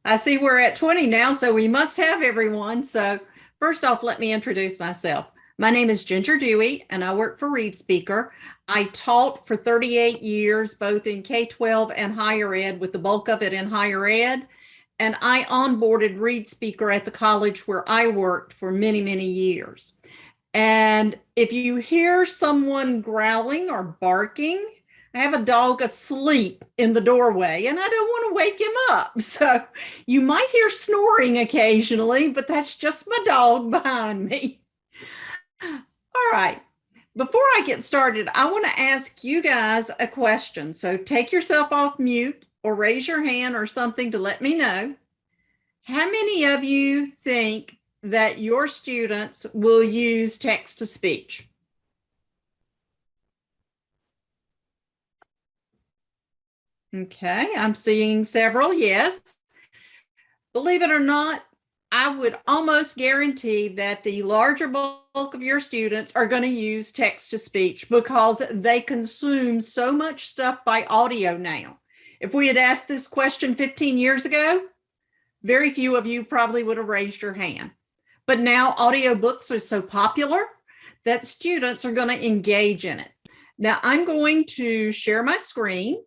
I see we're at 20 now, so we must have everyone. So first off, let me introduce myself. My name is Ginger Dewey, and I work for ReadSpeaker. I taught for 38 years, both in K-12 and higher ed, with the bulk of it in higher ed. And I onboarded ReadSpeaker at the college where I worked for many, many years. And if you hear someone growling or barking, I have a dog asleep in the doorway and I don't want to wake him up. So you might hear snoring occasionally, but that's just my dog behind me. All right. Before I get started, I want to ask you guys a question. So take yourself off mute or raise your hand or something to let me know. How many of you think that your students will use text to speech? Okay, I'm seeing several yes. Believe it or not, I would almost guarantee that the larger bulk of your students are going to use text to speech because they consume so much stuff by audio now. If we had asked this question 15 years ago, very few of you probably would have raised your hand. But now audiobooks are so popular that students are going to engage in it. Now I'm going to share my screen.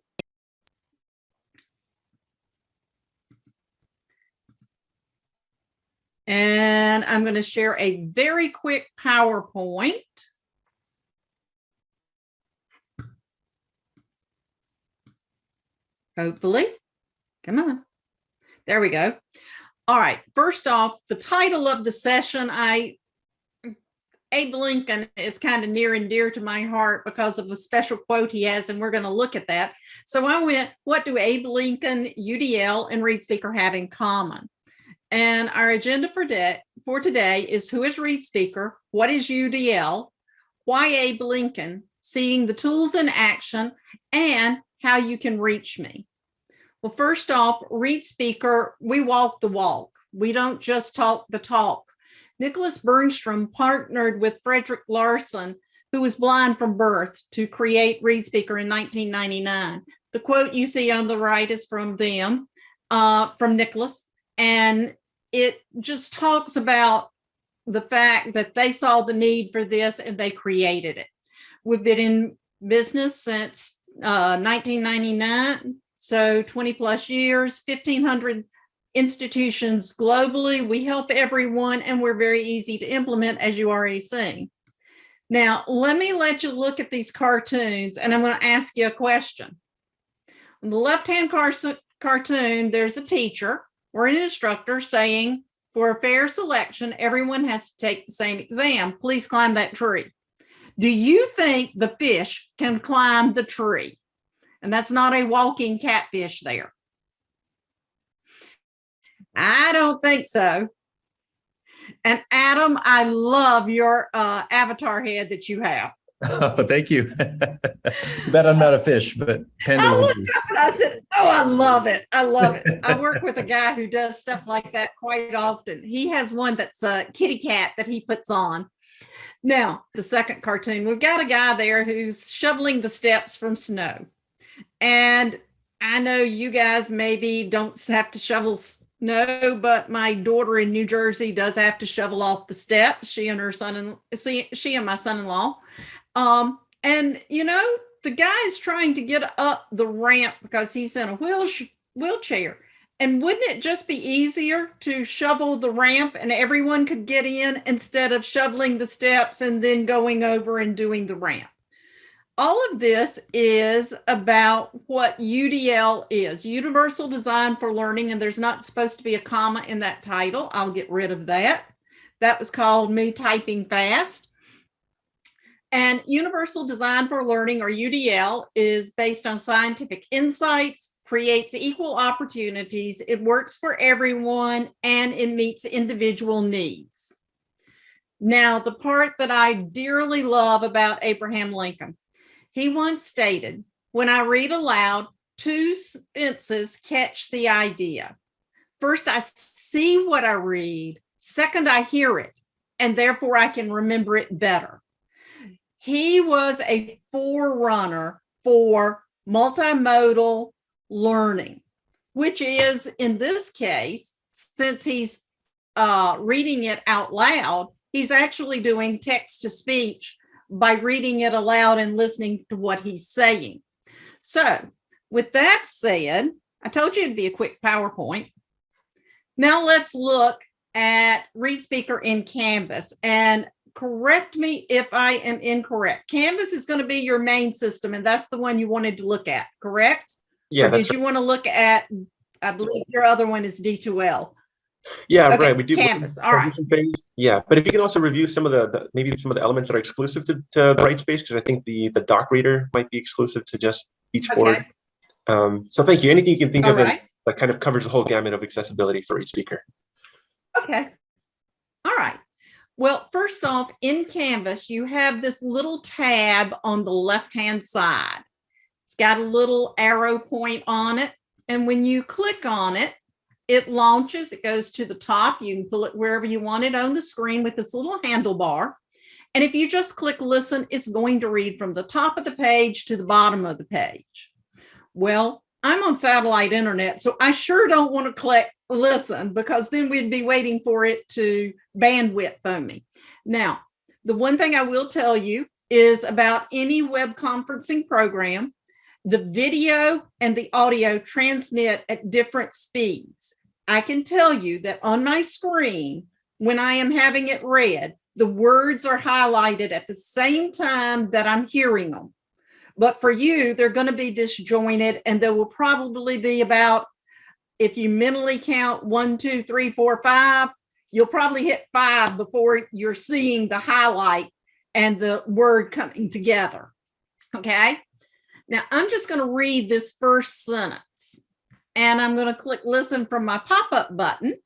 And I'm going to share a very quick PowerPoint. Hopefully. Come on. There we go. All right. First off, the title of the session, Abe Lincoln is kind of near and dear to my heart because of a special quote he has, and we're going to look at that. So I went, what do Abe Lincoln, UDL, and ReadSpeaker have in common? And our agenda for today is who is ReadSpeaker, what is UDL, why Abe Lincoln, seeing the tools in action, and how you can reach me. Well, first off, ReadSpeaker, we walk the walk. We don't just talk the talk. Nicholas Bernstrom partnered with Frederick Larson, who was blind from birth, to create ReadSpeaker in 1999. The quote you see on the right is from them, from Nicholas, and it just talks about the fact that they saw the need for this and they created it. We've been in business since 1999, so 20 plus years, 1,500 institutions globally. We help everyone and we're very easy to implement, as you already seen. Now, let you look at these cartoons and I'm going to ask you a question. On the left-hand cartoon, there's a teacher or an instructor saying, for a fair selection, everyone has to take the same exam. Please climb that tree. Do you think the fish can climb the tree? And that's not a walking catfish there. I don't think so. And Adam, I love your avatar head that you have. Oh, thank you. Bet I'm not a fish, but I looked up and I said, oh, I love it. I love it. I work with a guy who does stuff like that quite often. He has one that's a kitty cat that he puts on. Now, the second cartoon, we've got a guy there who's shoveling the steps from snow. And I know you guys maybe don't have to shovel snow, but my daughter in New Jersey does have to shovel off the steps. She and my son-in-law. And you know, the guy is trying to get up the ramp because he's in a wheelchair. And wouldn't it just be easier to shovel the ramp and everyone could get in instead of shoveling the steps and then going over and doing the ramp? All of this is about what UDL is, Universal Design for Learning, and there's not supposed to be a comma in that title. I'll get rid of that. That was called me typing fast. And Universal Design for Learning, or UDL, is based on scientific insights, creates equal opportunities, it works for everyone, and it meets individual needs. Now, the part that I dearly love about Abraham Lincoln, he once stated, when I read aloud, two senses catch the idea. First, I see what I read. Second, I hear it, and therefore I can remember it better. He was a forerunner for multimodal learning. which is in this case, since he's reading it out loud, he's actually doing text to speech by reading it aloud and listening to what he's saying. So with that said, I told you it'd be a quick PowerPoint. Now let's look at ReadSpeaker in Canvas, and correct me if I am incorrect. Canvas is going to be your main system, and that's the one you wanted to look at, correct? Yeah. Or did you want to look at, I believe your other one is D2L. Yeah, Okay, right. We do Canvas. All right. phase. Yeah, but if you can also review some of the maybe some of the elements that are exclusive to the Brightspace, because I think the dock reader might be exclusive to just each board. So thank you. Anything you can think of that kind of covers the whole gamut of accessibility for ReadSpeaker. Okay. All right. Well, first off, in Canvas, you have this little tab on the left-hand side. It's got a little arrow point on it. And when you click on it, it launches, it goes to the top. You can pull it wherever you want it on the screen with this little handlebar. And if you just click listen, it's going to read from the top of the page to the bottom of the page. Well, I'm on satellite internet, so I sure don't want to click listen, because then we'd be waiting for it to bandwidth on me. Now, the one thing I will tell you is about any web conferencing program, the video and the audio transmit at different speeds. I can tell you that on my screen, when I am having it read, the words are highlighted at the same time that I'm hearing them. But for you, they're going to be disjointed, and there will probably be about, if you mentally count 1, 2, 3, 4, 5, you'll probably hit 5 before you're seeing the highlight and the word coming together. Okay. Now I'm just going to read this first sentence, and I'm going to click listen from my pop-up button.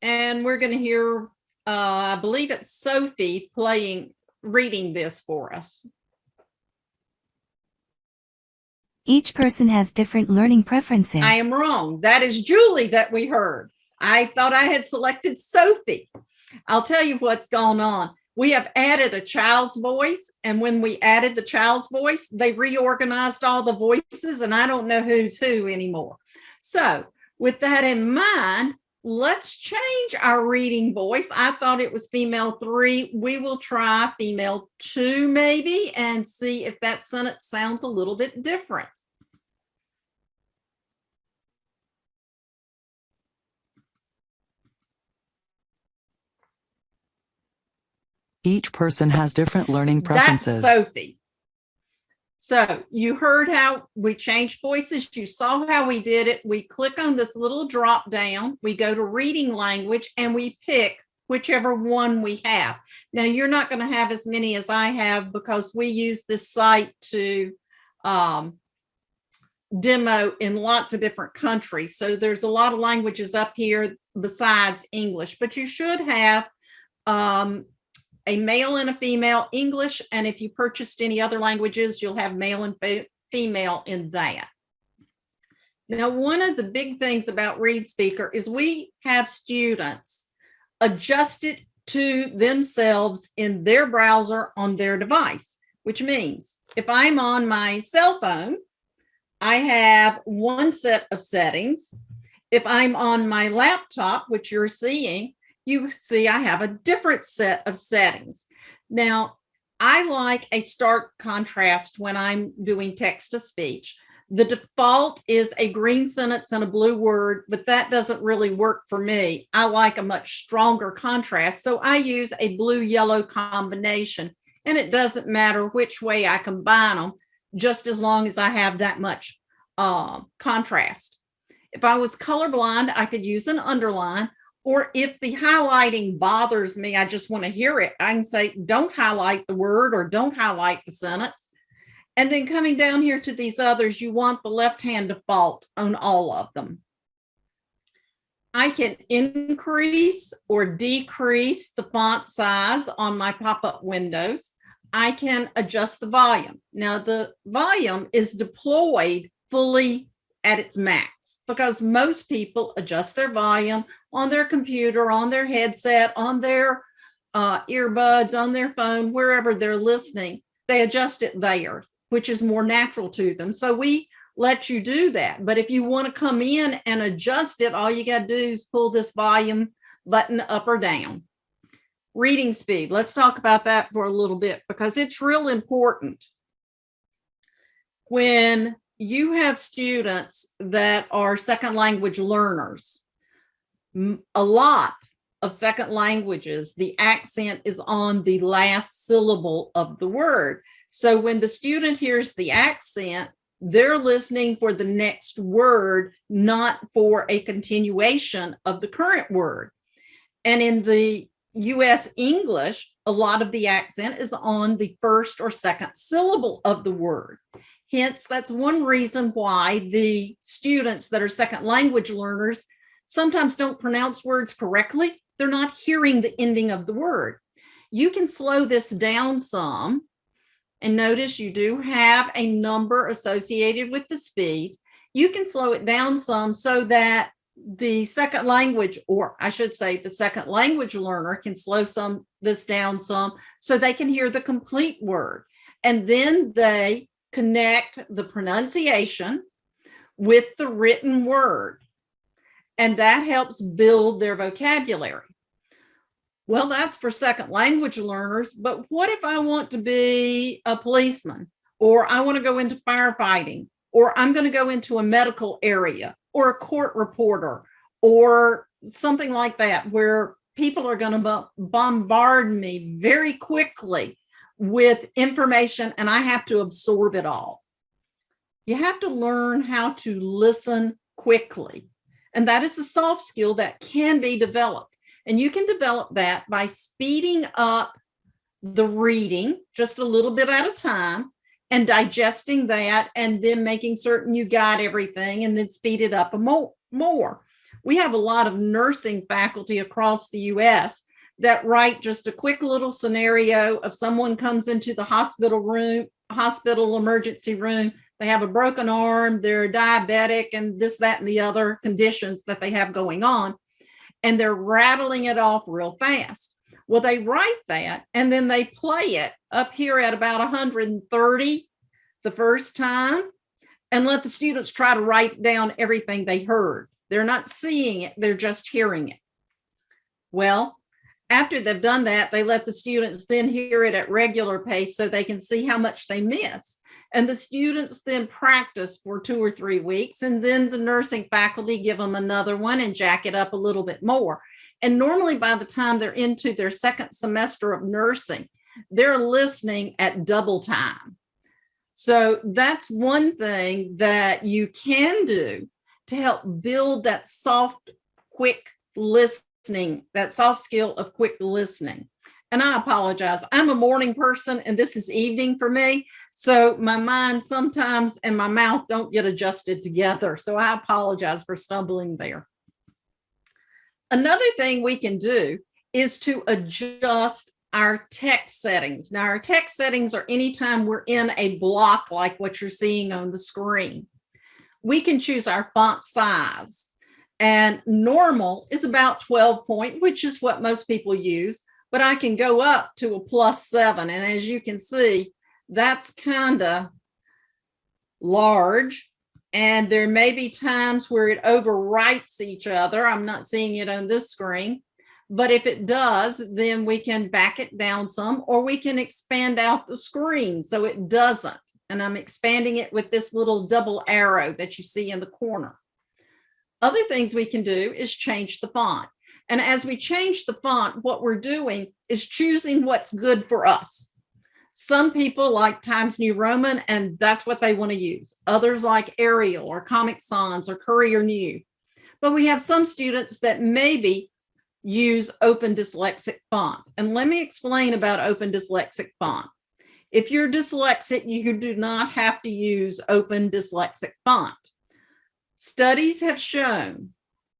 And we're going to hear, I believe it's Sophie reading this for us. Each person has different learning preferences. I am wrong. That is Julie that we heard. I thought I had selected Sophie. I'll tell you what's going on. We have added a child's voice, and when we added the child's voice, they reorganized all the voices, and I don't know who's who anymore. So with that in mind, let's change our reading voice. I thought it was female 3. We will try female 2 maybe, and see if that sentence sounds a little bit different. Each person has different learning preferences. That's Sophie. So you heard how we changed voices. You saw how we did it. We click on this little drop down. We go to reading language, and we pick whichever one we have. Now, you're not going to have as many as I have, because we use this site to demo in lots of different countries. So there's a lot of languages up here besides English, but you should have a male and a female English. And if you purchased any other languages, you'll have male and female in that. Now, one of the big things about ReadSpeaker is we have students adjust it to themselves in their browser on their device, which means if I'm on my cell phone, I have one set of settings. If I'm on my laptop, which you're seeing, you see I have a different set of settings. Now, I like a stark contrast when I'm doing text to speech. The default is a green sentence and a blue word, but that doesn't really work for me. I like a much stronger contrast, so I use a blue-yellow combination, and it doesn't matter which way I combine them, just as long as I have that much contrast. If I was colorblind, I could use an underline. Or if the highlighting bothers me, I just want to hear it, I can say, don't highlight the word or don't highlight the sentence. And then coming down here to these others, you want the left-hand default on all of them. I can increase or decrease the font size on my pop-up windows. I can adjust the volume. Now, the volume is deployed fully at its max, because most people adjust their volume on their computer, on their headset, on their earbuds, on their phone, wherever they're listening. They adjust it there, which is more natural to them. So we lets you do that. But if you want to come in and adjust it, all you got to do is pull this volume button up or down. Reading speed. Let's talk about that for a little bit because it's real important. When you have students that are second language learners, a lot of second languages, the accent is on the last syllable of the word. So when the student hears the accent, they're listening for the next word, not for a continuation of the current word. And in the US English, a lot of the accent is on the first or second syllable of the word. Hence, that's one reason why the students that are second language learners sometimes don't pronounce words correctly. They're not hearing the ending of the word. You can slow this down some. And notice you do have a number associated with the speed. You can slow it down some so that the second language, or I should say the second language learner can slow this down some so they can hear the complete word. And then they connect the pronunciation with the written word. And that helps build their vocabulary. Well, that's for second language learners, but what if I want to be a policeman, or I want to go into firefighting, or I'm going to go into a medical area, or a court reporter, or something like that, where people are going to bombard me very quickly with information and I have to absorb it all. You have to learn how to listen quickly. And that is a soft skill that can be developed. And you can develop that by speeding up the reading just a little bit at a time and digesting that and then making certain you got everything and then speed it up more. We have a lot of nursing faculty across the US that write just a quick little scenario of someone comes into the hospital emergency room. They have a broken arm, they're diabetic, and this, that, and the other conditions that they have going on. And they're rattling it off real fast. Well, they write that and then they play it up here at about 130 the first time and let the students try to write down everything they heard. They're not seeing it, they're just hearing it. Well, after they've done that, they let the students then hear it at regular pace so they can see how much they miss. And the students then practice for 2 or 3 weeks, and then the nursing faculty give them another one and jack it up a little bit more. And normally by the time they're into their second semester of nursing, they're listening at double time. So that's one thing that you can do to help build that soft, quick listening, that soft skill of quick listening. And I apologize. I'm a morning person and this is evening for me. So my mind sometimes and my mouth don't get adjusted together. So I apologize for stumbling there. Another thing we can do is to adjust our text settings. Now, our text settings are anytime we're in a block like what you're seeing on the screen. We can choose our font size. And normal is about 12 point, which is what most people use. But I can go up to a +7. And as you can see, that's kind of large. And there may be times where it overwrites each other. I'm not seeing it on this screen. But if it does, then we can back it down some, or we can expand out the screen so it doesn't. And I'm expanding it with this little double arrow that you see in the corner. Other things we can do is change the font. And as we change the font, what we're doing is choosing what's good for us. Some people like Times New Roman, and that's what they want to use. Others like Arial or Comic Sans or Courier New. But we have some students that maybe use Open Dyslexic font. And let me explain about Open Dyslexic font. If you're dyslexic, you do not have to use Open Dyslexic font. Studies have shown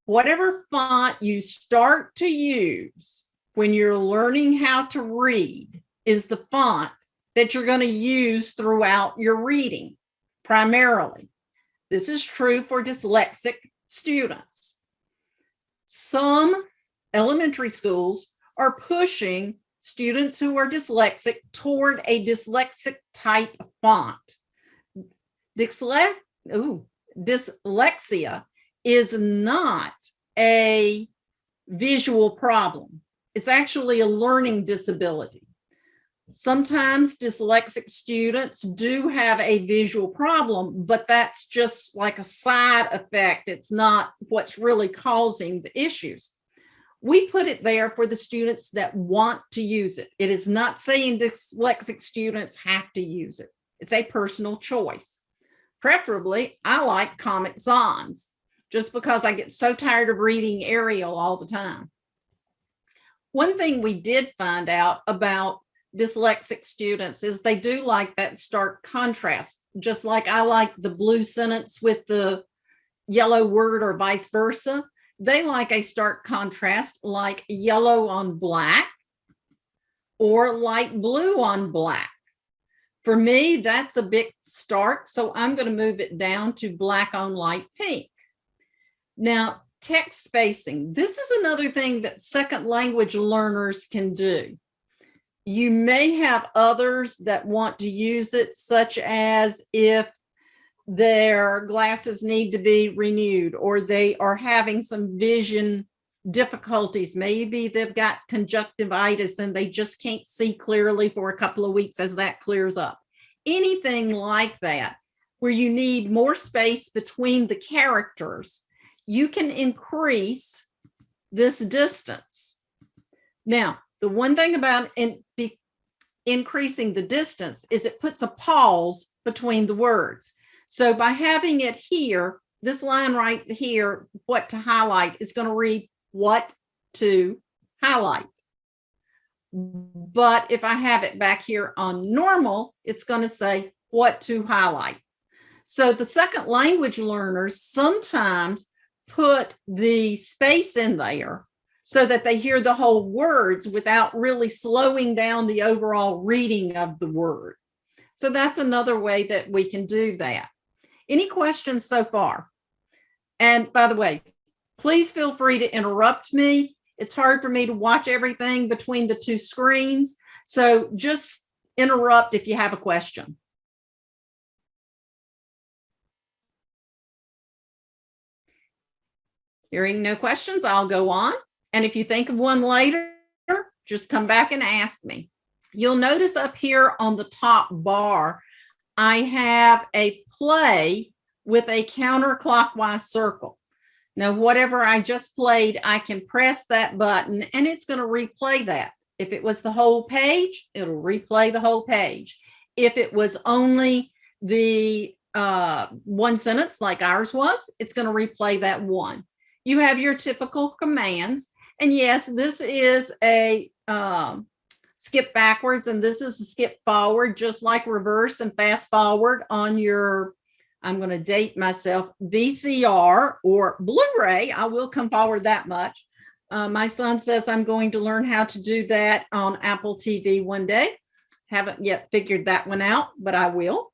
whatever font you start to use when you're learning how to read is the font that you're going to use throughout your reading, primarily. This is true for dyslexic students. Some elementary schools are pushing students who are dyslexic toward a dyslexic type font. dyslexia is not a visual problem. It's actually a learning disability. Sometimes dyslexic students do have a visual problem, but that's just like a side effect. It's not what's really causing the issues. We put it there for the students that want to use it. It is not saying dyslexic students have to use it. It's a personal choice. Preferably, I like Comic Sans, just because I get so tired of reading Arial all the time. One thing we did find out about dyslexic students is they do like that stark contrast, just like I like the blue sentence with the yellow word or vice versa. They like a stark contrast, like yellow on black or light blue on black. For me, that's a bit stark, so I'm going to move it down to black on light pink. Now, text spacing. This is another thing that second language learners can do. You may have others that want to use it, such as if their glasses need to be renewed or they are having some vision difficulties. Maybe they've got conjunctivitis and they just can't see clearly for a couple of weeks as that clears up. Anything like that, where you need more space between the characters, you can increase this distance. Now, the one thing about increasing the distance is it puts a pause between the words. So by having it here, this line right here, what to highlight, is going to read what to highlight. But if I have it back here on normal, it's going to say what to highlight. So the second language learners sometimes put the space in there so that they hear the whole words without really slowing down the overall reading of the word. So that's another way that we can do that. Any questions so far? And by the way, please feel free to interrupt me. It's hard for me to watch everything between the two screens. So just interrupt if you have a question. Hearing no questions, I'll go on. And if you think of one later, just come back and ask me. You'll notice up here on the top bar, I have a play with a counterclockwise circle. Now, whatever I just played, I can press that button and it's going to replay that. If it was the whole page, it'll replay the whole page. If it was only the one sentence like ours was, it's going to replay that one. You have your typical commands. And yes, this is a skip backwards and this is a skip forward, just like reverse and fast forward on your, I'm going to date myself, VCR or Blu-ray. I will come forward that much. My son says I'm going to learn how to do that on Apple TV one day. Haven't yet figured that one out, but I will.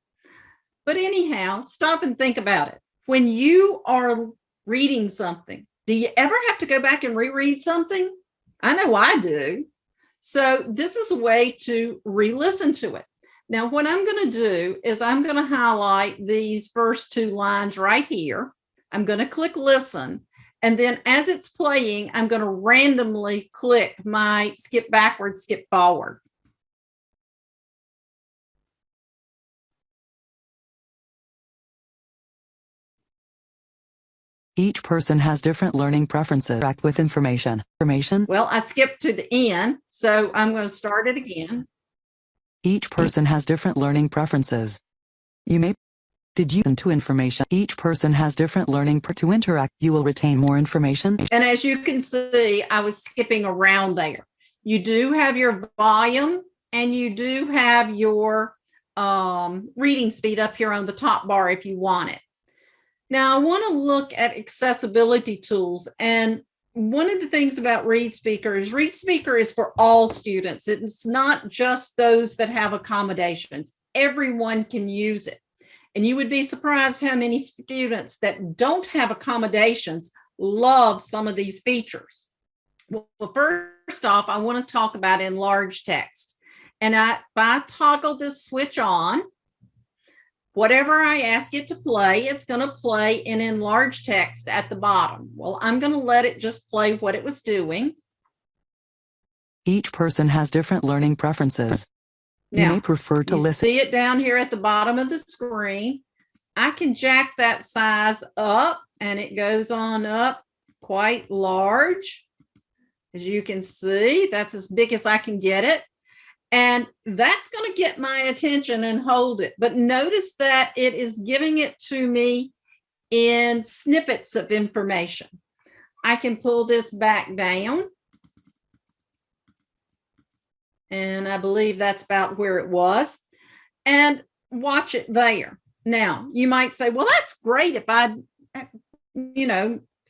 But anyhow, stop and think about it. When you are reading something, do you ever have to go back and reread something? I know I do. So this is a way to re-listen to it. Now, what I'm going to do is I'm going to highlight these first two lines right here. I'm going to click listen. And then as it's playing, I'm going to randomly click my skip backward, skip forward. Each person has different learning preferences. Interact with information. Well, I skipped to the end, so I'm going to start it again. Each person has different learning preferences. You may listen to information. Each person has different learning to interact. You will retain more information. And as you can see, I was skipping around there. You do have your volume and you do have your reading speed up here on the top bar if you want it. Now, I want to look at accessibility tools. And one of the things about ReadSpeaker is for all students. It's not just those that have accommodations. Everyone can use it. And you would be surprised how many students that don't have accommodations love some of these features. Well, first off, I want to talk about enlarged text. And if I toggle this switch on, Whatever I ask it to play, it's going to play in enlarged text at the bottom. Well, I'm going to let it just play what it was doing. Each person has different learning preferences. You may prefer to you listen. See it down here at the bottom of the screen. I can jack that size up and it goes on up quite large. As you can see, that's as big as I can get it. And that's going to get my attention and hold it. But notice that it is giving it to me in snippets of information. I can pull this back down. And I believe that's about where it was. And watch it there. Now, you might say, well, that's great if I,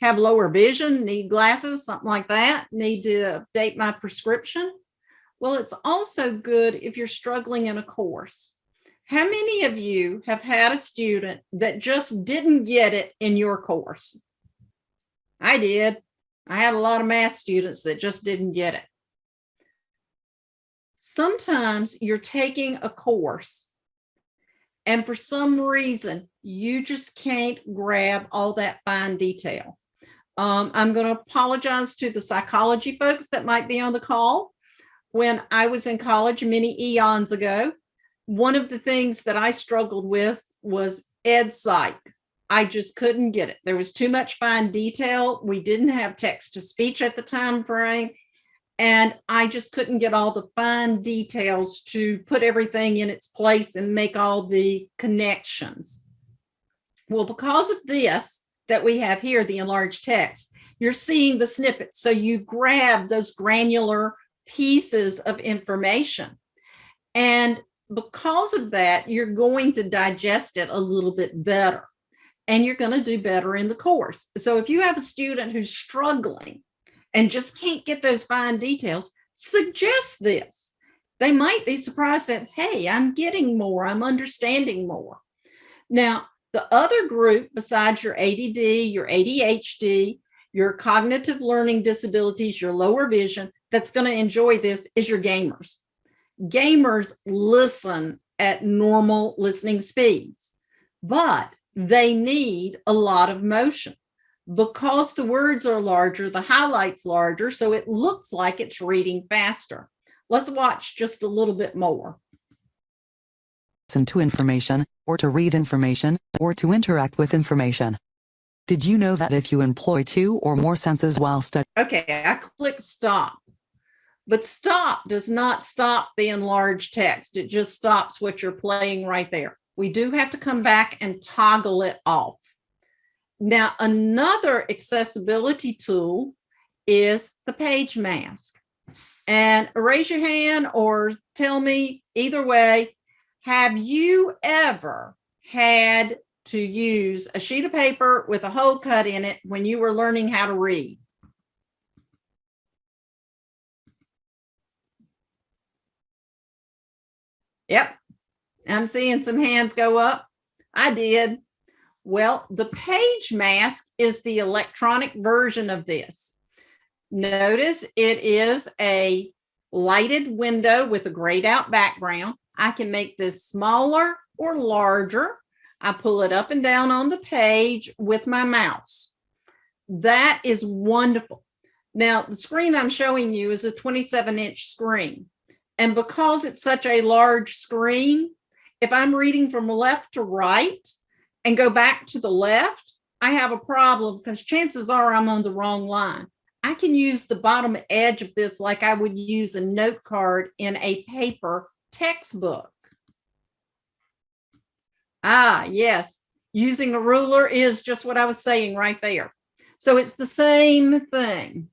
have lower vision, need glasses, something like that, need to update my prescription. Well, it's also good if you're struggling in a course. How many of you have had a student that just didn't get it in your course? I did. I had a lot of math students that just didn't get it. Sometimes you're taking a course and for some reason, you just can't grab all that fine detail. I'm going to apologize to the psychology folks that might be on the call. When I was in college many eons ago, one of the things that I struggled with was ed psych. I just couldn't get it. There was too much fine detail. We didn't have text to speech at the time frame. And I just couldn't get all the fine details to put everything in its place and make all the connections. Well, because of this that we have here, the enlarged text, you're seeing the snippets. So you grab those granular pieces of information. And because of that, you're going to digest it a little bit better. And you're going to do better in the course. So if you have a student who's struggling and just can't get those fine details, suggest this. They might be surprised that, hey, I'm getting more, I'm understanding more. Now, the other group besides your ADD, your ADHD, your cognitive learning disabilities, your lower vision, that's going to enjoy this is your gamers. Gamers listen at normal listening speeds, but they need a lot of motion. Because the words are larger, the highlight's larger, so it looks like it's reading faster. Let's watch just a little bit more. Listen to information, or to read information, or to interact with information. Did you know that if you employ 2 or more senses while studying? Okay, I click stop. But stop does not stop the enlarged text. It just stops what you're playing right there. We do have to come back and toggle it off. Now, another accessibility tool is the page mask. And raise your hand or tell me either way, have you ever had to use a sheet of paper with a hole cut in it when you were learning how to read? Yep, I'm seeing some hands go up. I did. Well, the page mask is the electronic version of this. Notice it is a lighted window with a grayed out background. I can make this smaller or larger. I pull it up and down on the page with my mouse. That is wonderful. Now, the screen I'm showing you is a 27-inch screen. And because it's such a large screen, if I'm reading from left to right and go back to the left, I have a problem because chances are I'm on the wrong line. I can use the bottom edge of this like I would use a note card in a paper textbook. Ah, yes, using a ruler is just what I was saying right there. So it's the same thing.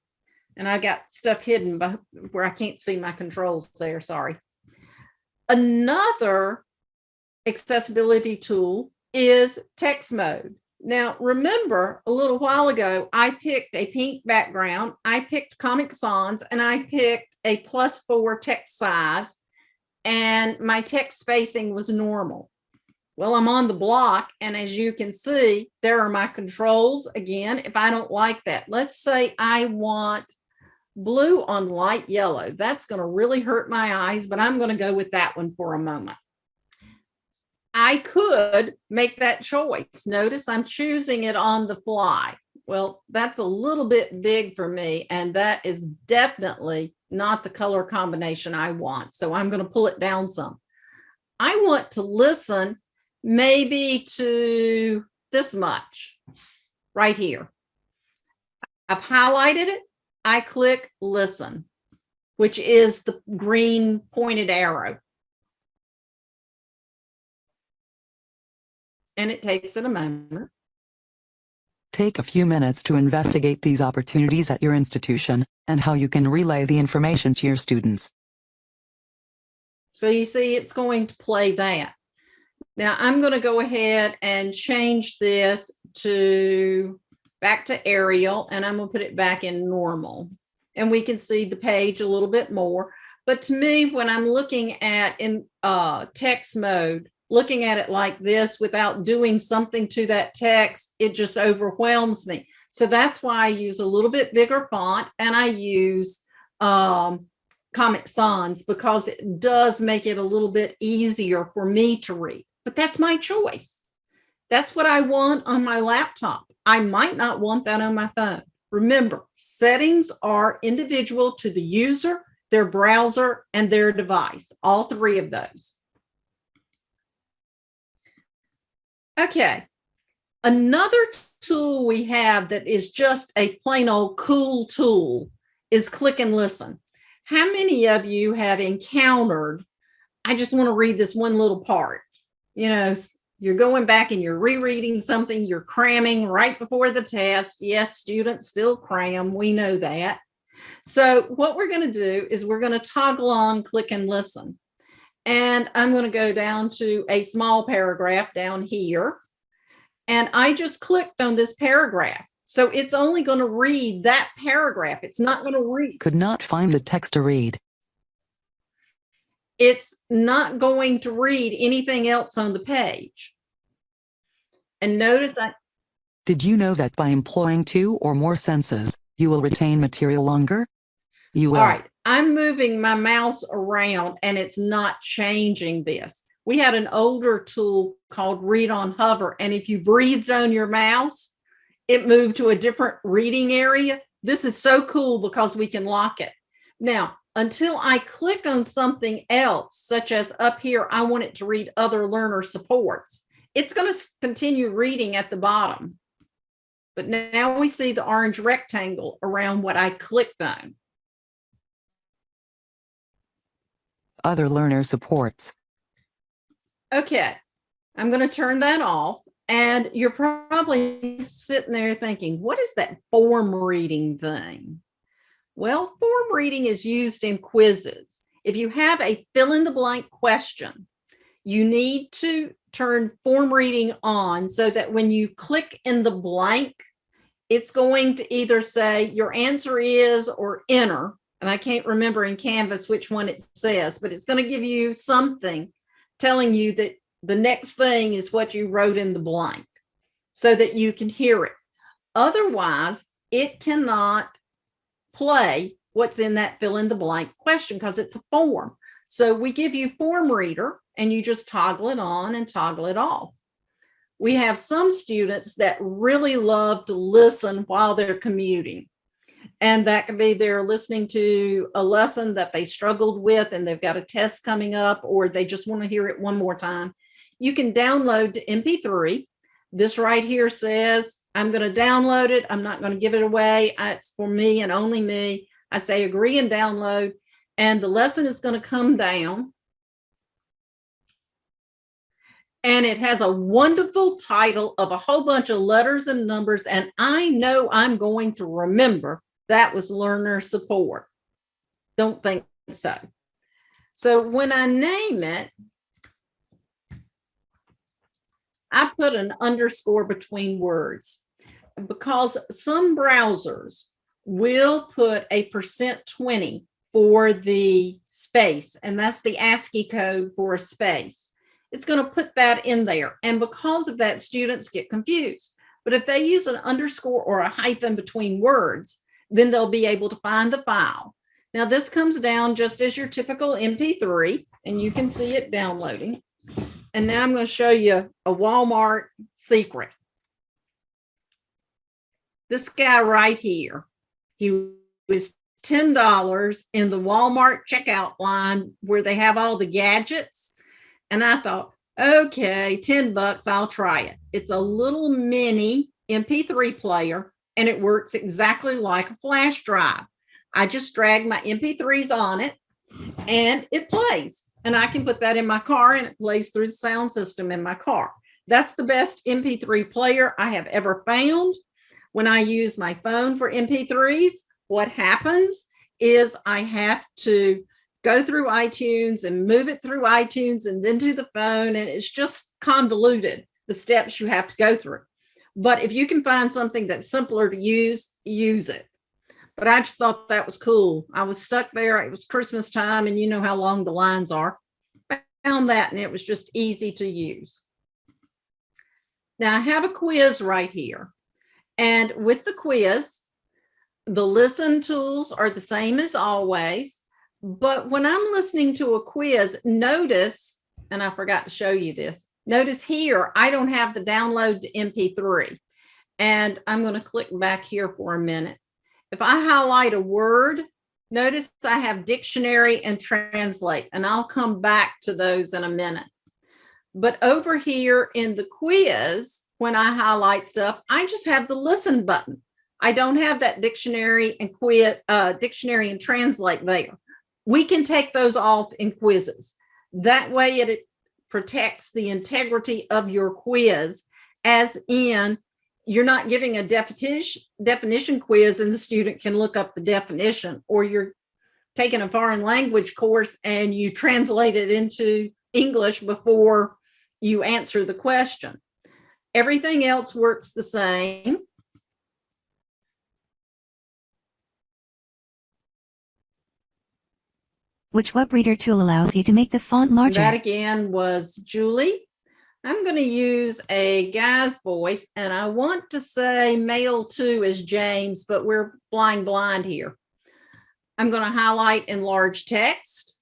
And I got stuff hidden by where I can't see my controls there, sorry. Another accessibility tool is text mode. Now, remember a little while ago, I picked a pink background, I picked Comic Sans, and I picked a +4 text size, and my text spacing was normal. Well, I'm on the block, and as you can see, there are my controls. Again, if I don't like that, let's say I want blue on light yellow. That's going to really hurt my eyes, but I'm going to go with that one for a moment. I could make that choice. Notice I'm choosing it on the fly. Well, that's a little bit big for me, and that is definitely not the color combination I want. So I'm going to pull it down some. I want to listen maybe to this much right here. I've highlighted it. I click listen, which is the green pointed arrow. And it takes it a moment. Take a few minutes to investigate these opportunities at your institution and how you can relay the information to your students. So you see, it's going to play that. Now I'm going to go ahead and change this to back to Arial, and I'm going to put it back in normal. And we can see the page a little bit more. But to me, when I'm looking at in text mode, looking at it like this without doing something to that text, it just overwhelms me. So that's why I use a little bit bigger font, and I use Comic Sans, because it does make it a little bit easier for me to read. But that's my choice. That's what I want on my laptop. I might not want that on my phone. Remember, settings are individual to the user, their browser, and their device, all three of those. Okay, another tool we have that is just a plain old cool tool is Click and Listen. How many of you have encountered, I just want to read this one little part? You know, you're going back and you're rereading something, you're cramming right before the test. Yes, students still cram, we know that. So what we're going to do is we're going to toggle on Click and Listen. And I'm going to go down to a small paragraph down here. And I just clicked on this paragraph. So it's only going to read that paragraph. It's not going to read. Could not find the text to read. It's not going to read anything else on the page. And notice that. Did you know that by employing 2 or more senses, you will retain material longer? You will. All right. I'm moving my mouse around and it's not changing this. We had an older tool called Read on Hover, and if you breathed on your mouse, it moved to a different reading area. This is so cool because we can lock it. Now, until I click on something else, such as up here, I want it to read other learner supports, it's going to continue reading at the bottom. But now we see the orange rectangle around what I clicked on. Other learner supports. Okay, I'm going to turn that off. And you're probably sitting there thinking, what is that form reading thing? Well, form reading is used in quizzes. If you have a fill in the blank question, you need to turn form reading on so that when you click in the blank, it's going to either say your answer is or enter. And I can't remember in Canvas which one it says, but it's going to give you something telling you that the next thing is what you wrote in the blank so that you can hear it. Otherwise, it cannot play what's in that fill in the blank question because it's a form. So we give you Form Reader and you just toggle it on and toggle it off. We have some students that really love to listen while they're commuting. And that could be they're listening to a lesson that they struggled with and they've got a test coming up, or they just want to hear it one more time. You can download to MP3. This right here says, I'm going to download it. I'm not going to give it away. It's for me and only me. I say agree and download, and the lesson is going to come down. And it has a wonderful title of a whole bunch of letters and numbers. And I know I'm going to remember that was learner support. Don't think so. So when I name it, I put an underscore between words because some browsers will put a %20 for the space, and that's the ASCII code for a space. It's going to put that in there. And because of that, students get confused. But if they use an underscore or a hyphen between words, then they'll be able to find the file. Now, this comes down just as your typical MP3, and you can see it downloading. And now I'm going to show you a Walmart secret. This guy right here, he was $10 in the Walmart checkout line where they have all the gadgets. And I thought, okay, $10, I'll try it. It's a little mini MP3 player and it works exactly like a flash drive. I just drag my MP3s on it and it plays. And I can put that in my car and it plays through the sound system in my car. That's the best MP3 player I have ever found. When I use my phone for MP3s, what happens is I have to go through iTunes and move it through iTunes and then to the phone. And it's just convoluted, the steps you have to go through. But if you can find something that's simpler to use it. But I just thought that was cool. I was stuck there. It was Christmas time and you know how long the lines are. I found that and it was just easy to use. Now I have a quiz right here. And with the quiz, the listen tools are the same as always. But when I'm listening to a quiz, notice, and I forgot to show you this, notice here, I don't have the download to MP3. And I'm going to click back here for a minute. If I highlight a word, notice I have dictionary and translate, and I'll come back to those in a minute. But over here in the quiz, when I highlight stuff, I just have the listen button. I don't have that dictionary and translate there. We can take those off in quizzes. That way it protects the integrity of your quiz, as in you're not giving a definition quiz and the student can look up the definition, or you're taking a foreign language course and you translate it into English before you answer the question. Everything else works the same. Which web reader tool allows you to make the font larger? That again was Julie. I'm going to use a guy's voice, and I want to say male 2 is James, but we're flying blind here. I'm going to highlight enlarge text.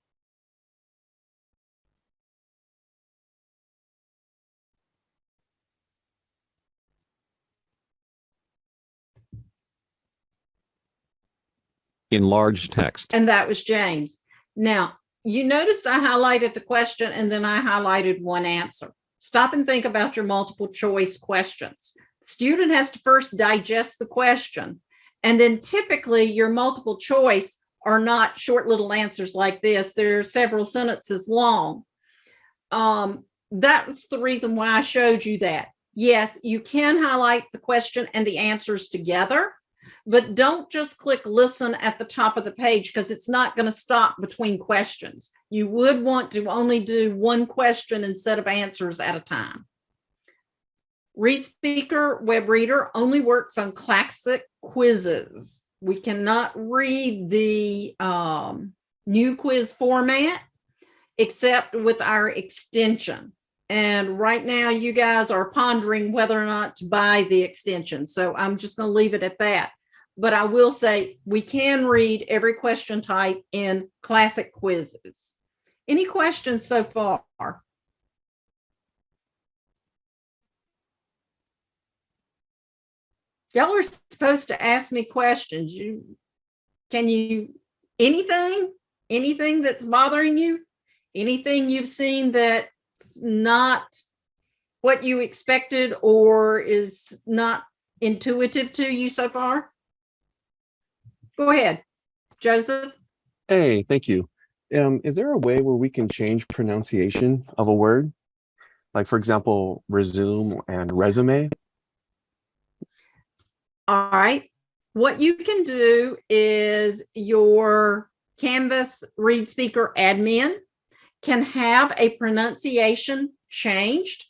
Enlarge text. And that was James. Now, you noticed I highlighted the question and then I highlighted one answer. Stop and think about your multiple choice questions. The student has to first digest the question, and then typically your multiple choice are not short little answers like this. They're several sentences long. That's the reason why I showed you that. Yes, you can highlight the question and the answers together, but don't just click listen at the top of the page because it's not going to stop between questions. You would want to only do one question instead of answers at a time. ReadSpeaker web reader only works on classic quizzes. We cannot read the new quiz format except with our extension. And right now you guys are pondering whether or not to buy the extension. So I'm just going to leave it at that. But I will say we can read every question type in classic quizzes. Any questions so far? Y'all are supposed to ask me questions. Anything that's bothering you? Anything you've seen that's not what you expected or is not intuitive to you so far? Go ahead, Joseph. Hey, thank you. Is there a way where we can change pronunciation of a word? Like, for example, resume and resume? All right. What you can do is your Canvas ReadSpeaker admin can have a pronunciation changed.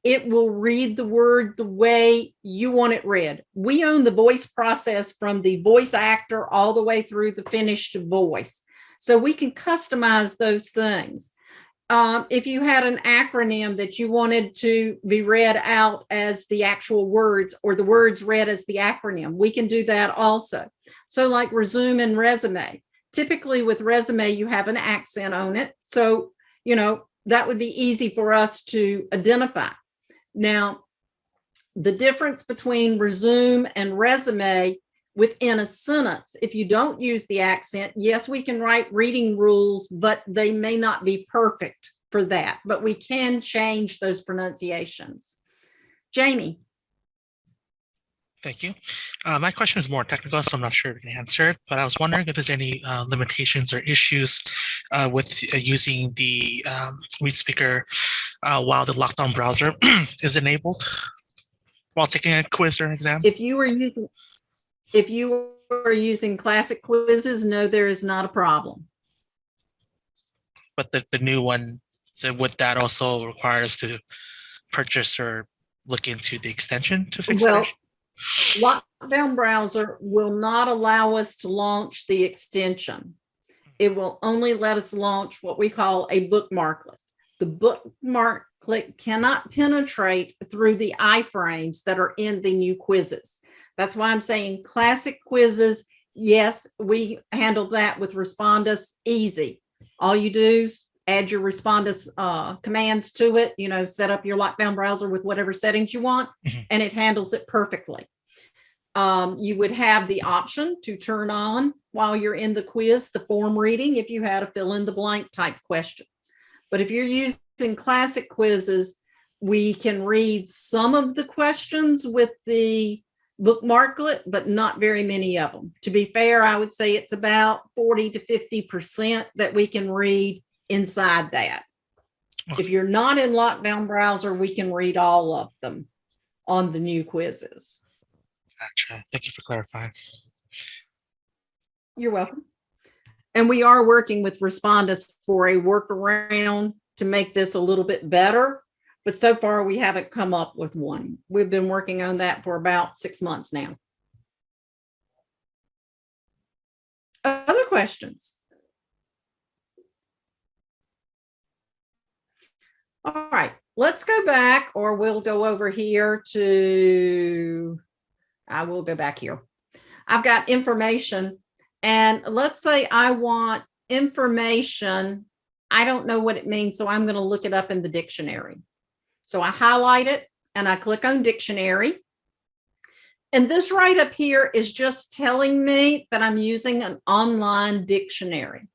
It will read the word the way you want it read. We own the voice process from the voice actor all the way through the finished voice. So we can customize those things. If you had an acronym that you wanted to be read out as the actual words or the words read as the acronym, we can do that also. So like resume and resume. Typically with resume, you have an accent on it. So, you know, that would be easy for us to identify. Now, the difference between resume and resume within a sentence, if you don't use the accent, yes, we can write reading rules, but they may not be perfect for that, but we can change those pronunciations. Jamie. Thank you. My question is more technical, so I'm not sure if you can answer it, but I was wondering if there's any limitations or issues with using the ReadSpeaker while the lockdown browser is enabled while taking a quiz or an exam. If you were using classic quizzes, no, there is not a problem. But the new one, would that also require us to purchase or look into the extension to fix Well, that? Lockdown browser will not allow us to launch the extension. It will only let us launch what we call a bookmarklet. The bookmarklet cannot penetrate through the iframes that are in the new quizzes. That's why I'm saying classic quizzes, yes, we handle that with Respondus easy. All you do is add your Respondus commands to it, you know, set up your lockdown browser with whatever settings you want, and it handles it perfectly. You would have the option to turn on while you're in the quiz, the form reading, if you had a fill in the blank type question. But if you're using classic quizzes, we can read some of the questions with the bookmarklet, but not very many of them. To be fair, I would say it's about 40 to 50% that we can read inside that. Okay. If you're not in lockdown browser, we can read all of them on the new quizzes. Gotcha. Thank you for clarifying. You're welcome. And we are working with Respondus for a workaround to make this a little bit better, but so far we haven't come up with one. We've been working on that for about 6 months now. Other questions? All right, let's go back, or we'll go over here to, I will go back here. I've got information, and let's say I want information. I don't know what it means, so I'm going to look it up in the dictionary. So I highlight it and I click on dictionary. And this right up here is just telling me that I'm using an online dictionary.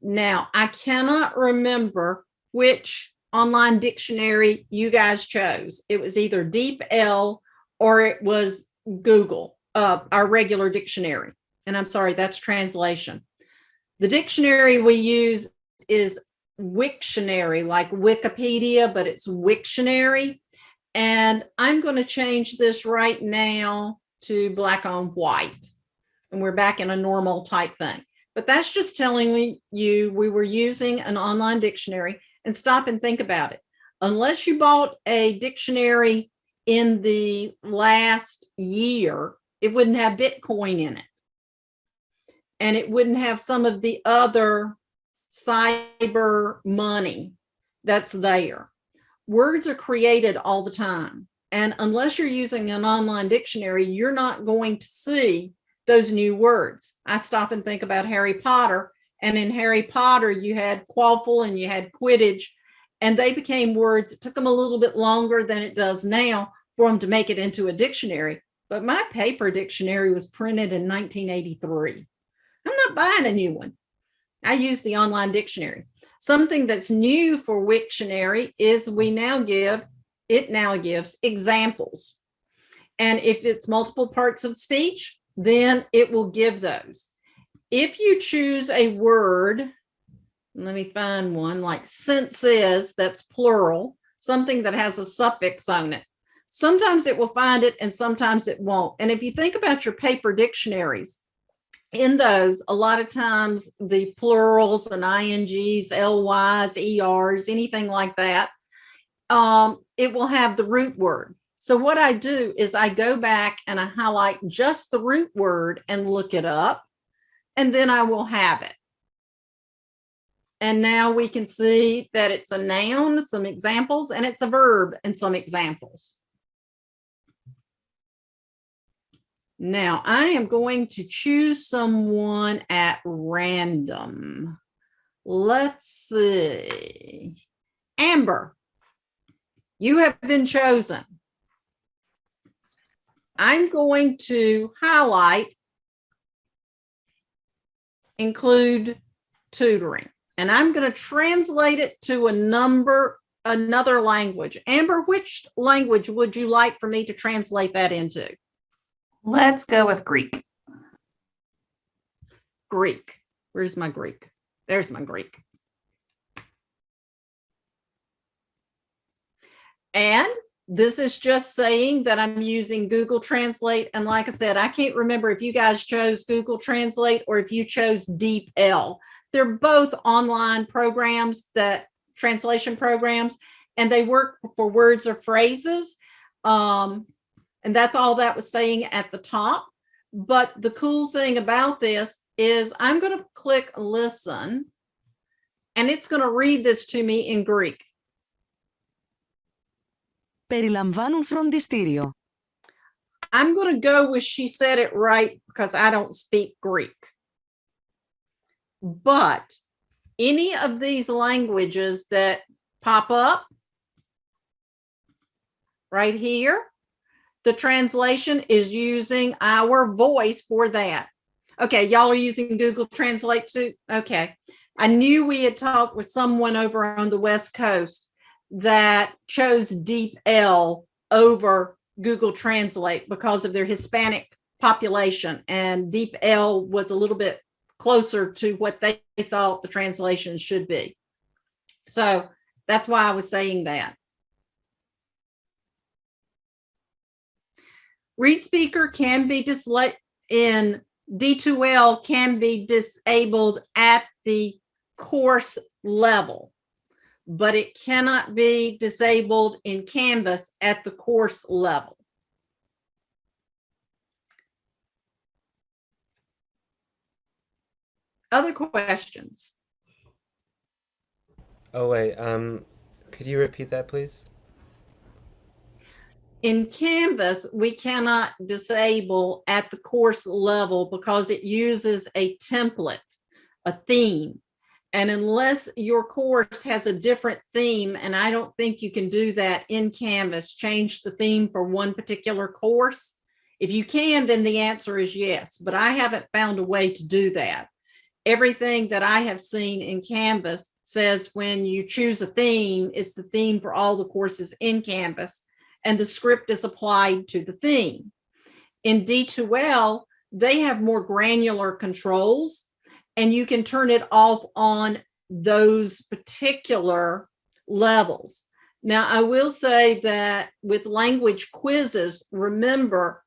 Now, I cannot remember which online dictionary you guys chose. It was either DeepL or it was Google, our regular dictionary. And I'm sorry, that's translation. The dictionary we use is Wiktionary, like Wikipedia, but it's Wiktionary. And I'm going to change this right now to black on white. And we're back in a normal type thing. But that's just telling you we were using an online dictionary. And stop and think about it. Unless you bought a dictionary in the last year, it wouldn't have Bitcoin in it. And it wouldn't have some of the other cyber money that's there. Words are created all the time. And unless you're using an online dictionary, you're not going to see those new words. I stop and think about Harry Potter. And in Harry Potter, you had quaffle and you had Quidditch, and they became words. It took them a little bit longer than it does now for them to make it into a dictionary. But my paper dictionary was printed in 1983. I'm not buying a new one. I use the online dictionary. Something that's new for Wiktionary is it now gives examples. And if it's multiple parts of speech, then it will give those. If you choose a word, let me find one, like senses, that's plural, something that has a suffix on it. Sometimes it will find it and sometimes it won't. And if you think about your paper dictionaries, in those, a lot of times the plurals and INGs, LYs, ERs, anything like that, it will have the root word. So what I do is I go back and I highlight just the root word and look it up. And then I will have it. And now we can see that it's a noun, some examples, and it's a verb and some examples. Now I am going to choose someone at random. Let's see. Amber, you have been chosen. I'm going to highlight include tutoring, and I'm going to translate it to another language. Amber, which language would you like for me to translate that into? Let's go with Greek. Greek. Where's my Greek? There's my Greek. And this is just saying that I'm using Google Translate. And like I said, I can't remember if you guys chose Google Translate or if you chose DeepL. They're both online programs, translation programs, and they work for words or phrases. And that's all that was saying at the top. But the cool thing about this is I'm going to click listen, and it's going to read this to me in Greek. Περιλαμβάνουν φροντιστήριο. I'm going to go with she said it right because I don't speak Greek. But any of these languages that pop up right here, the translation is using our voice for that. Okay, y'all are using Google Translate too? Okay. I knew we had talked with someone over on the West Coast that chose DeepL over Google Translate because of their Hispanic population, and DeepL was a little bit closer to what they thought the translation should be. So that's why I was saying that. ReadSpeaker can be in D2L can be disabled at the course level, but it cannot be disabled in Canvas at the course level. Other questions? Oh, wait, could you repeat that, please? In Canvas, we cannot disable at the course level because it uses a template, a theme. And unless your course has a different theme, and I don't think you can do that in Canvas, change the theme for one particular course. If you can, then the answer is yes, but I haven't found a way to do that. Everything that I have seen in Canvas says when you choose a theme, it's the theme for all the courses in Canvas, and the script is applied to the theme. In D2L, they have more granular controls, and you can turn it off on those particular levels. Now, I will say that with language quizzes, remember,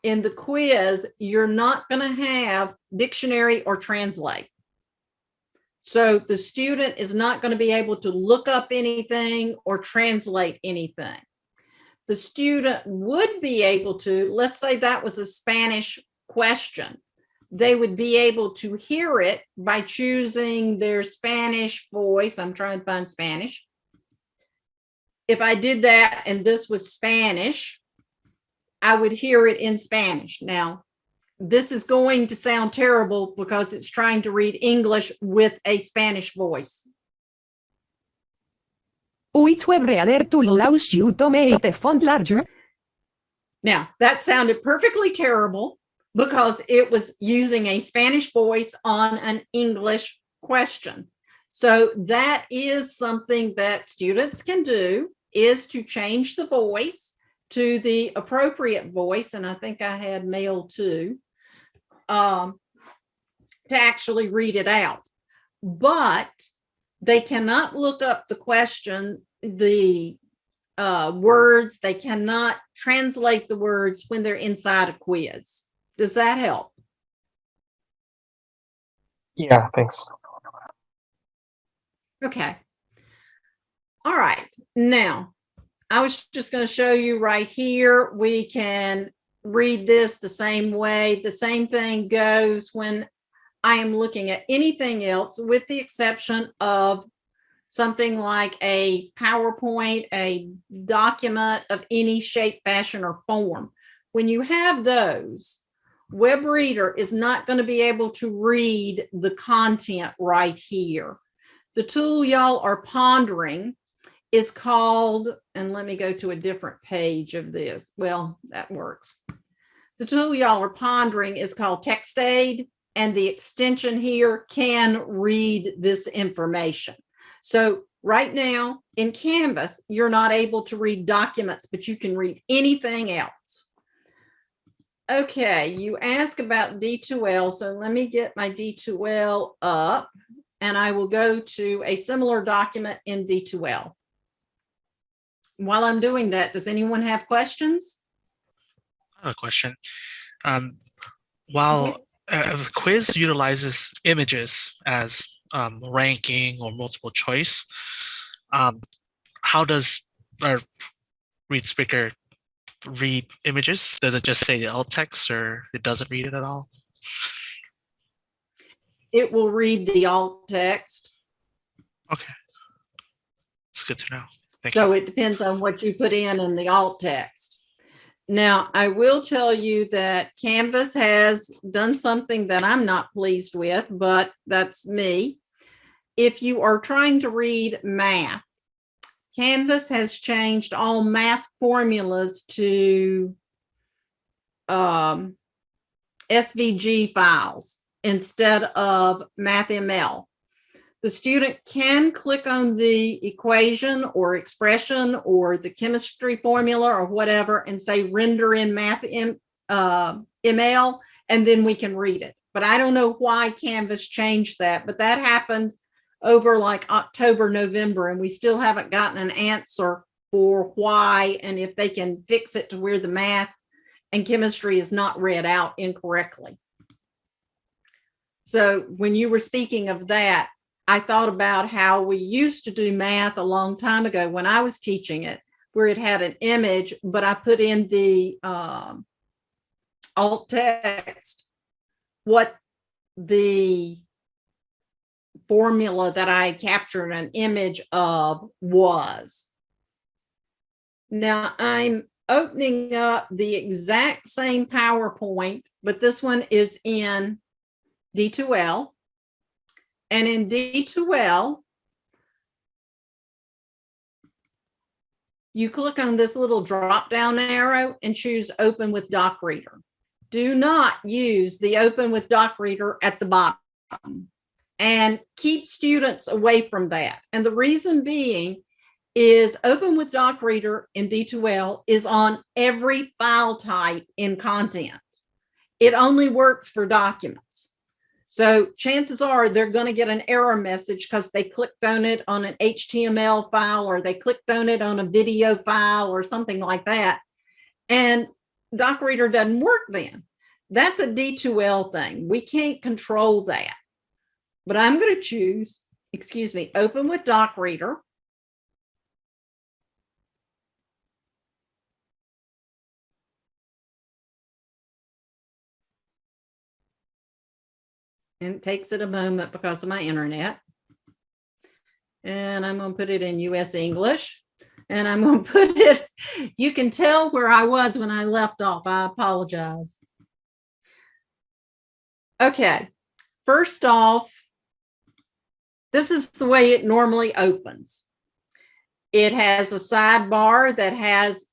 in the quiz, you're not going to have dictionary or translate. So the student is not going to be able to look up anything or translate anything. The student would be able to, let's say that was a Spanish question. They would be able to hear it by choosing their Spanish voice. I'm trying to find Spanish. If I did that and this was Spanish, I would hear it in Spanish. Now, this is going to sound terrible because it's trying to read English with a Spanish voice. Which web reader tool allows you to make the font larger? Now, that sounded perfectly terrible because it was using a Spanish voice on an English question. So that is something that students can do, is to change the voice to the appropriate voice. And I think I had male too, to actually read it out. But they cannot look up the question, the words. They cannot translate the words when they're inside a quiz. Does that help? Yeah, thanks. Okay. All right. Now, I was just going to show you right here. We can read this the same way. The same thing goes when I am looking at anything else, with the exception of something like a PowerPoint, a document of any shape, fashion, or form. When you have those, WebReader is not going to be able to read the content right here. The tool y'all are pondering is called, and let me go to a different page of this. Well, that works. The tool y'all are pondering is called TextAid, and the extension here can read this information. So right now in Canvas, you're not able to read documents, but you can read anything else. Okay, you ask about D2L, so let me get my D2L up, and I will go to a similar document in D2L. While I'm doing that, does anyone have questions? I have a question. While a quiz utilizes images as ranking or multiple choice, how does our ReadSpeaker read images? Does it just say the alt text, or it doesn't read it at all? It will read the alt text. Okay, it's good to know. Thank So you. it depends on what you put in the alt text. Now, I will tell you that Canvas has done something that I'm not pleased with, but that's me. If you are trying to read math, Canvas has changed all math formulas to SVG files instead of MathML. The student can click on the equation or expression or the chemistry formula or whatever and say render in MathML, and then we can read it. But I don't know why Canvas changed that, but that happened over like October, November, and we still haven't gotten an answer for why and if they can fix it to where the math and chemistry is not read out incorrectly. So when you were speaking of that, I thought about how we used to do math a long time ago when I was teaching it, where it had an image, but I put in the alt text what the formula that I captured an image of was. Now I'm opening up the exact same PowerPoint, but this one is in D2L. And in D2L, you click on this little drop down arrow and choose Open with Doc Reader. Do not use the Open with Doc Reader at the bottom and keep students away from that. And the reason being is Open with Doc Reader in D2L is on every file type in content. It only works for documents. So chances are they're going to get an error message because they clicked on it on an HTML file or they clicked on it on a video file or something like that. And Doc Reader doesn't work then. That's a D2L thing. We can't control that. But I'm going to choose, Open with Doc Reader. And it takes it a moment because of my internet. And I'm going to put it in US English. And I'm going to put it, you can tell where I was when I left off. I apologize. Okay, first off, this is the way it normally opens. It has a sidebar that has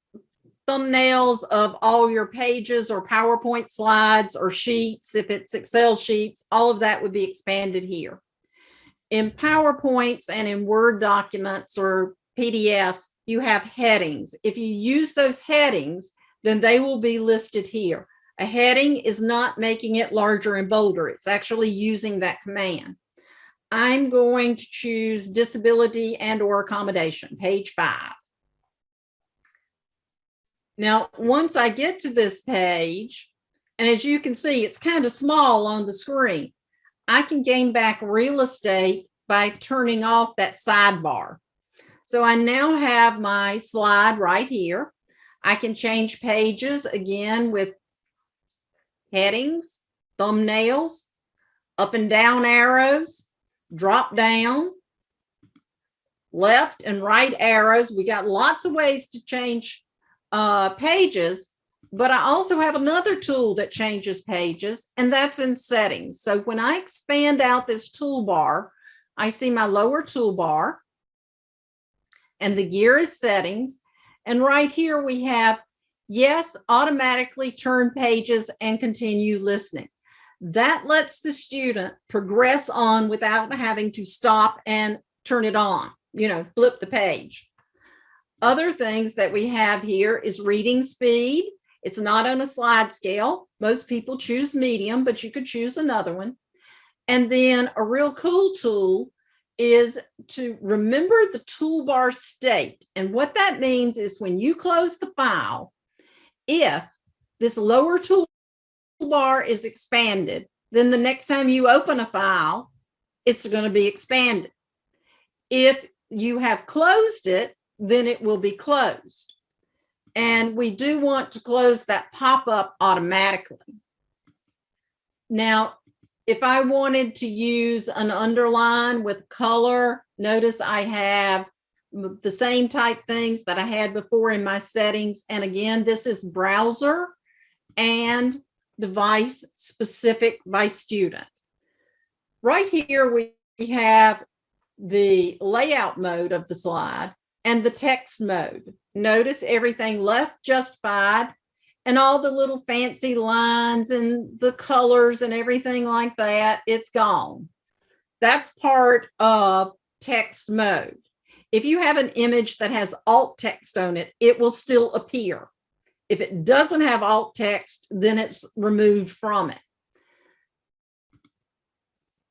thumbnails of all your pages or PowerPoint slides or sheets. If it's Excel sheets, all of that would be expanded here. In PowerPoints and in Word documents or PDFs, you have headings. If you use those headings, then they will be listed here. A heading is not making it larger and bolder. It's actually using that command. I'm going to choose disability and or accommodation, page 5. Now, once I get to this page, and as you can see, it's kind of small on the screen, I can gain back real estate by turning off that sidebar. So I now have my slide right here. I can change pages again with headings, thumbnails, up and down arrows, drop down, left and right arrows. We got lots of ways to change pages, but I also have another tool that changes pages, and that's in settings. So when I expand out this toolbar, I see my lower toolbar, and the gear is settings. And right here we have, yes, automatically turn pages and continue listening. That lets the student progress on without having to stop and turn it on, flip the page. Other things that we have here is reading speed. It's not on a slide scale. Most people choose medium, but you could choose another one. And then a real cool tool is to remember the toolbar state. And what that means is when you close the file, if this lower toolbar is expanded, then the next time you open a file, it's going to be expanded. If you have closed it, then it will be closed. And we do want to close that pop-up automatically. Now, if I wanted to use an underline with color, notice I have the same type things that I had before in my settings. And again, this is browser and device specific by student. Right here, we have the layout mode of the slide and the text mode. Notice everything left justified and all the little fancy lines and the colors and everything like that, it's gone. That's part of text mode. If you have an image that has alt text on it, it will still appear. If it doesn't have alt text, then it's removed from it.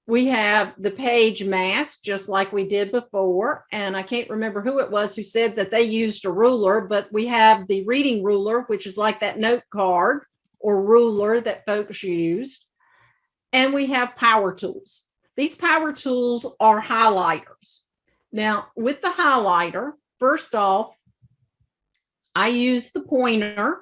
We have the page mask, just like we did before. And I can't remember who it was who said that they used a ruler, but we have the reading ruler, which is like that note card or ruler that folks used. And we have power tools. These power tools are highlighters. Now, with the highlighter, first off, I use the pointer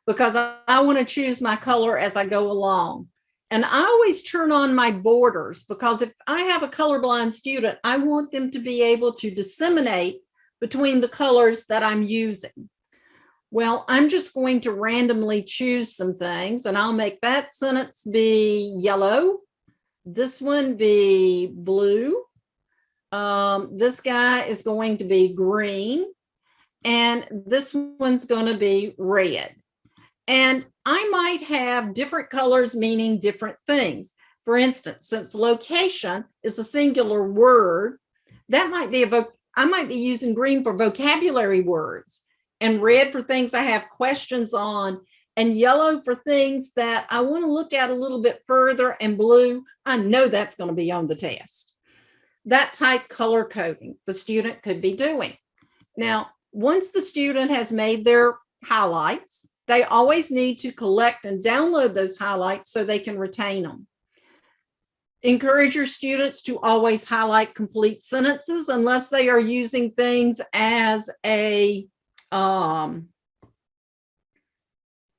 because I want to choose my color as I go along. And I always turn on my borders because if I have a colorblind student, I want them to be able to disseminate between the colors that I'm using. Well, I'm just going to randomly choose some things and I'll make that sentence be yellow. This one be blue. This guy is going to be green. And this one's going to be red. And I might have different colors meaning different things. For instance, since location is a singular word, that might be I might be using green for vocabulary words and red for things I have questions on and yellow for things that I want to look at a little bit further, and blue, I know that's going to be on the test. That type color coding the student could be doing. Now, once the student has made their highlights, they always need to collect and download those highlights so they can retain them. Encourage your students to always highlight complete sentences unless they are using things as a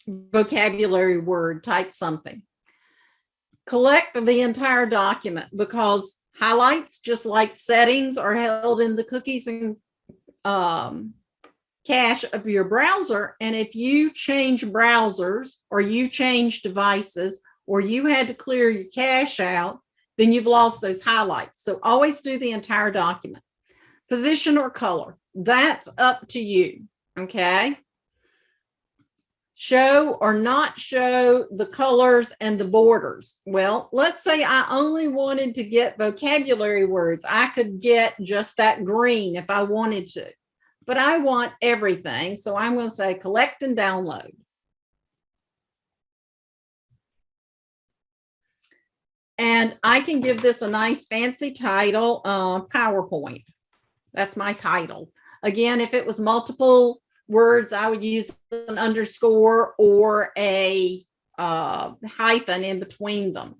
vocabulary word type something. Collect the entire document because highlights, just like settings, are held in the cookies and cache of your browser. And if you change browsers or you change devices or you had to clear your cache out, then you've lost those highlights. So always do the entire document. Position or color, that's up to you. Okay. Show or not show the colors and the borders. Well, let's say I only wanted to get vocabulary words. I could get just that green if I wanted to. But I want everything. So I'm going to say collect and download. And I can give this a nice fancy title, PowerPoint. That's my title. Again, if it was multiple words, I would use an underscore or a hyphen in between them.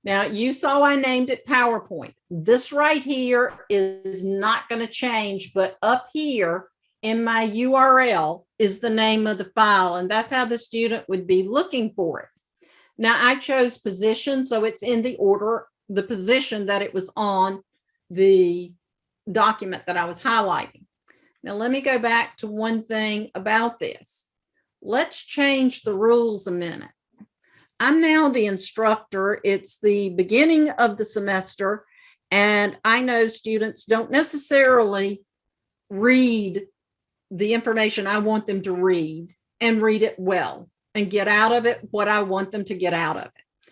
Now, you saw I named it PowerPoint. This right here is not going to change, but up here in my URL is the name of the file, and that's how the student would be looking for it. Now, I chose position, so it's in the order, the position that it was on the document that I was highlighting. Now, let me go back to one thing about this. Let's change the rules a minute. I'm now the instructor. It's the beginning of the semester, and I know students don't necessarily read the information I want them to read and read it well and get out of it what I want them to get out of it.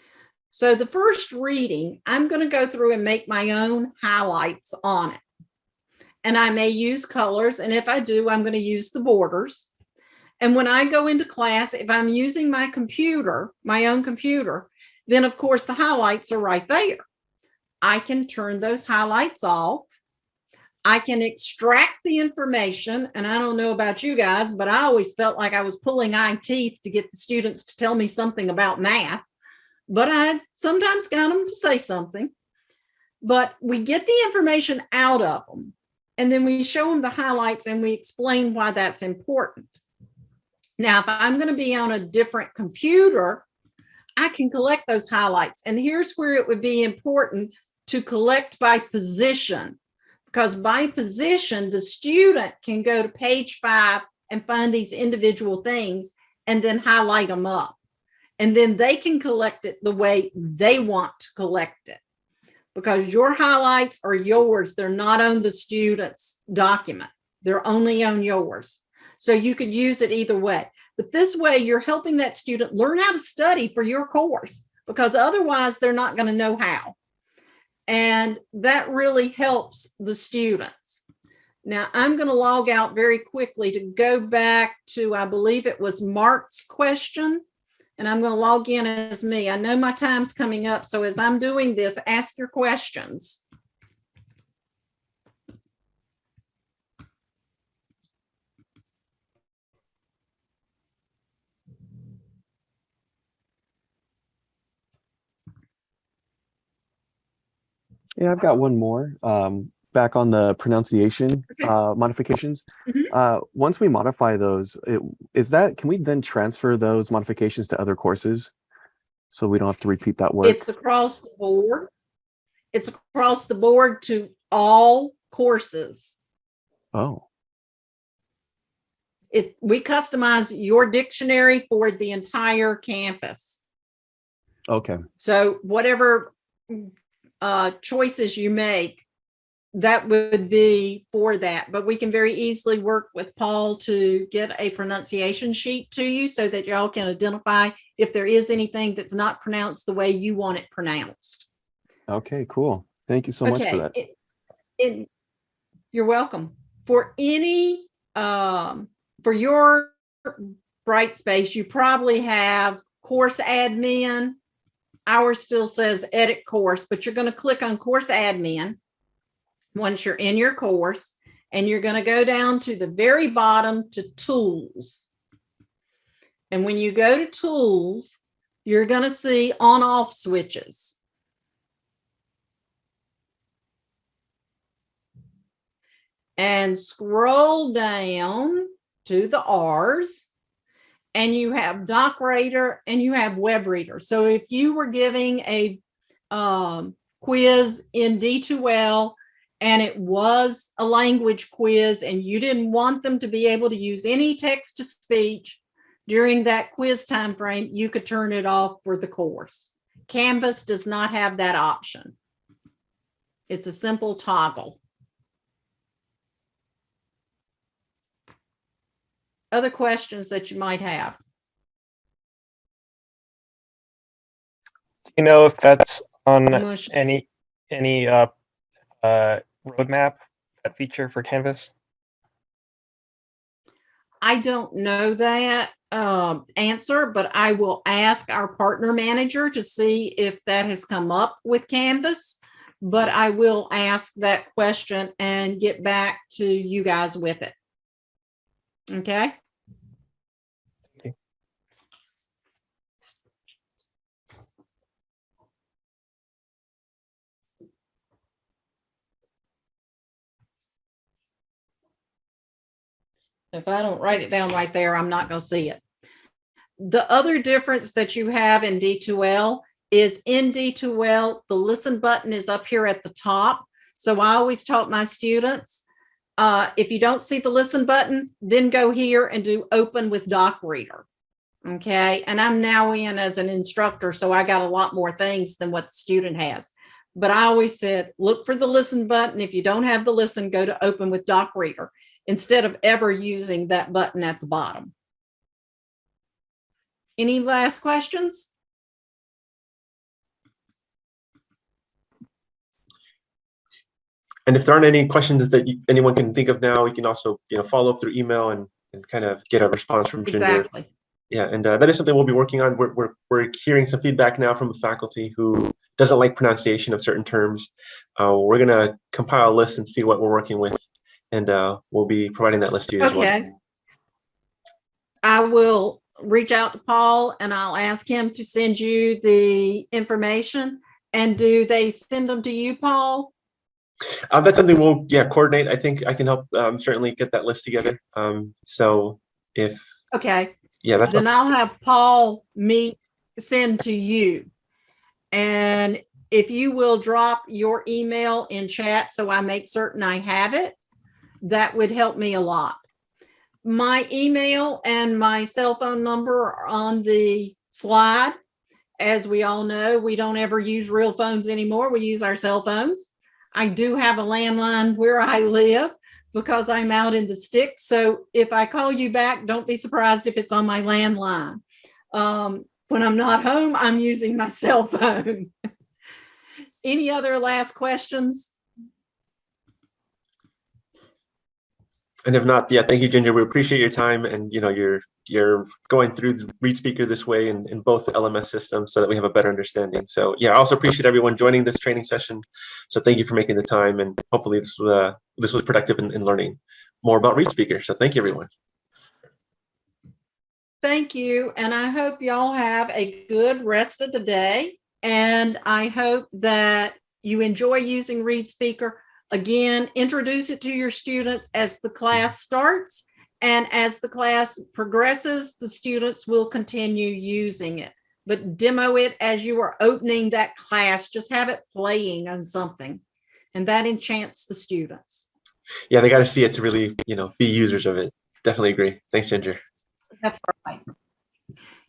So the first reading, I'm going to go through and make my own highlights on it. And I may use colors. And if I do, I'm going to use the borders. And when I go into class, if I'm using my computer, my own computer, then of course the highlights are right there. I can turn those highlights off. I can extract the information. And I don't know about you guys, but I always felt like I was pulling eye teeth to get the students to tell me something about math. But I sometimes got them to say something. But we get the information out of them. And then we show them the highlights and we explain why that's important. Now, if I'm going to be on a different computer, I can collect those highlights. And here's where it would be important to collect by position, because by position, the student can go to page 5 and find these individual things and then highlight them up. And then they can collect it the way they want to collect it, because your highlights are yours. They're not on the student's document. They're only on yours. So you could use it either way. But this way, you're helping that student learn how to study for your course, because otherwise they're not going to know how. And that really helps the students. Now, I'm going to log out very quickly to go back to, I believe it was Mark's question. And I'm going to log in as me. I know my time's coming up. So as I'm doing this, ask your questions. Yeah, I've got one more. Back on the pronunciation modifications. Once we modify those, can we then transfer those modifications to other courses so we don't have to repeat that work? It's across the board. It's across the board to all courses. Oh. We customize your dictionary for the entire campus. Okay. So whatever choices you make, that would be for that. But we can very easily work with Paul to get a pronunciation sheet to you so that y'all can identify if there is anything that's not pronounced the way you want it pronounced. Okay, cool. Thank you so much for that. You're welcome. For any, for your Brightspace, you probably have course admin. Ours still says edit course, but you're going to click on course admin once you're in your course, and you're going to go down to the very bottom to tools. And when you go to tools, you're going to see on off switches. And scroll down to the R's, and you have Doc Reader and you have Web Reader. So if you were giving a quiz in D2L and it was a language quiz and you didn't want them to be able to use any text to speech during that quiz time frame, you could turn it off for the course. Canvas does not have that option. It's a simple toggle. Other questions that you might have? You know if that's on any roadmap, that feature for Canvas? I don't know that answer, but I will ask our partner manager to see if that has come up with Canvas. But I will ask that question and get back to you guys with it. Okay. If I don't write it down right there, I'm not going to see it. The other difference that you have in D2L is in D2L, the listen button is up here at the top. So I always taught my students, if you don't see the listen button, then go here and do open with Doc Reader. Okay. And I'm now in as an instructor, so I got a lot more things than what the student has. But I always said, look for the listen button. If you don't have the listen, go to open with Doc Reader instead of ever using that button at the bottom. Any last questions? And if there aren't any questions that anyone can think of now, we can also follow up through email and kind of get a response from Ginger. Exactly. Yeah, and that is something we'll be working on. We're hearing some feedback now from the faculty who doesn't like pronunciation of certain terms. We're gonna compile a list and see what we're working with, and we'll be providing that list to you as well. Okay. I will reach out to Paul and I'll ask him to send you the information. And do they send them to you, Paul? That's something we'll coordinate. I think I can help certainly get that list together. So if Okay. that's then I'll have Paul send to you. And if you will drop your email in chat so I make certain I have it, that would help me a lot. My email and my cell phone number are on the slide. As we all know, we don't ever use real phones anymore. We use our cell phones. I do have a landline where I live because I'm out in the sticks. So if I call you back, don't be surprised if it's on my landline. When I'm not home, I'm using my cell phone. Any other last questions? And if not, thank you, Ginger. We appreciate your time, and you're going through the ReadSpeaker this way in both the LMS systems so that we have a better understanding. So I also appreciate everyone joining this training session. So thank you for making the time, and hopefully this was productive in learning more about ReadSpeaker. So thank you, everyone. Thank you, and I hope y'all have a good rest of the day. And I hope that you enjoy using ReadSpeaker. Again, introduce it to your students as the class starts, and as the class progresses, the students will continue using it. But demo it as you are opening that class. Just have it playing on something, and that enchants the students. Yeah, they got to see it to really, be users of it. Definitely agree. Thanks, Ginger. That's right.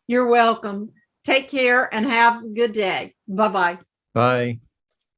You're welcome. Take care and have a good day. Bye-bye. Bye.